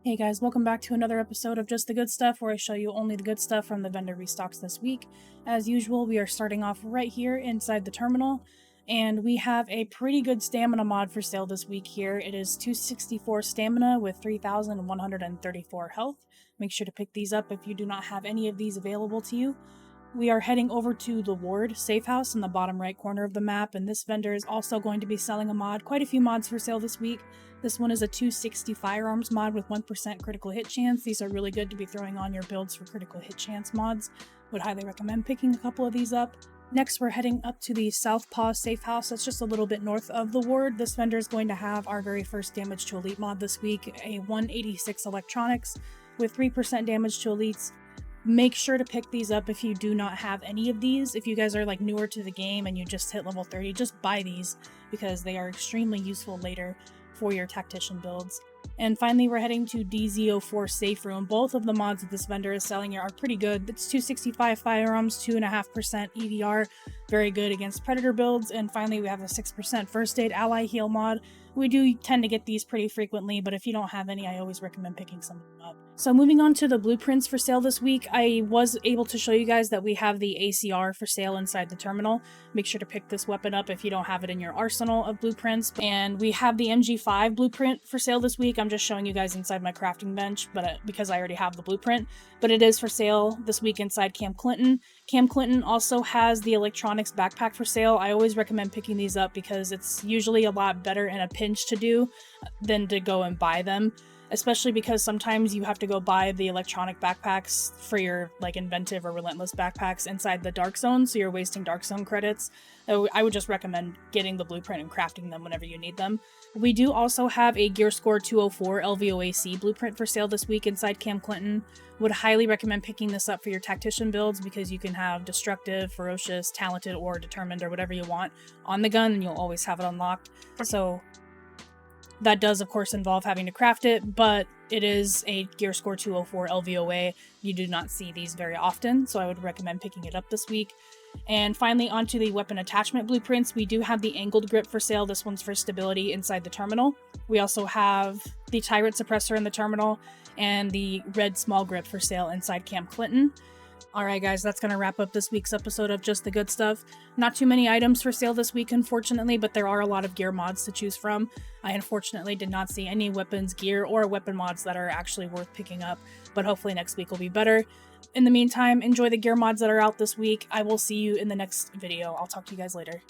Hey guys, welcome back to another episode of Just the Good Stuff, where I show you only the good stuff from the vendor restocks this week. As usual, we are starting off right here inside the terminal, and we have a pretty good stamina mod for sale this week here. It is 264 stamina with 3,134 health. Make sure to pick these up if you do not have any of these available to you. We are heading over to the Ward safe house in the bottom right corner of the map, and this vendor is also going to be selling a mod. Quite a few mods for sale this week. This one is a 260 firearms mod with 1% critical hit chance. These are really good to be throwing on your builds for critical hit chance mods. Would highly recommend picking a couple of these up. Next, we're heading up to the Southpaw safe house. That's just a little bit north of the Ward. This vendor is going to have our very first damage to elite mod this week, a 186 electronics with 3% damage to elites. Make sure to pick these up if you do not have any of these. If you guys are like newer to the game and you just hit level 30, just buy these because they are extremely useful later for your tactician builds. And finally, we're heading to DZ04 Safe Room. Both of the mods that this vendor is selling are pretty good. It's 265 firearms, 2.5% EDR, very good against predator builds. And finally, we have a 6% first aid ally heal mod. We do tend to get these pretty frequently, but if you don't have any, I always recommend picking some of them up. So moving on to the blueprints for sale this week, I was able to show you guys that we have the ACR for sale inside the terminal. Make sure to pick this weapon up if you don't have it in your arsenal of blueprints. And we have the MG5 blueprint for sale this week. I'm just showing you guys inside my crafting bench, but because I already have the blueprint, but it is for sale this week inside Camp Clinton. Camp Clinton also has the electronics backpack for sale. I always recommend picking these up because it's usually a lot better in a pinch to do than to go and buy them, especially because sometimes you have to go buy the electronic backpacks for your like inventive or relentless backpacks inside the dark zone, so you're wasting dark zone credits. I would just recommend getting the blueprint and crafting them whenever you need them. We do also have a Gear Score 204 LVOAC blueprint for sale this week inside Camp Clinton. Would highly recommend picking this up for your tactician builds because you can have destructive, ferocious, talented, or determined, or whatever you want on the gun, and you'll always have it unlocked. So that does, of course, involve having to craft it, but it is a Gear Score 204 LVOA. You do not see these very often, so I would recommend picking it up this week. And finally, onto the weapon attachment blueprints. We do have the angled grip for sale. This one's for stability inside the terminal. We also have the tyrant suppressor in the terminal and the red small grip for sale inside Camp Clinton. Alright guys, that's going to wrap up this week's episode of Just the Good Stuff. Not too many items for sale this week, unfortunately, but there are a lot of gear mods to choose from. I unfortunately did not see any weapons, gear, or weapon mods that are actually worth picking up, but hopefully next week will be better. In the meantime, enjoy the gear mods that are out this week. I will see you in the next video. I'll talk to you guys later.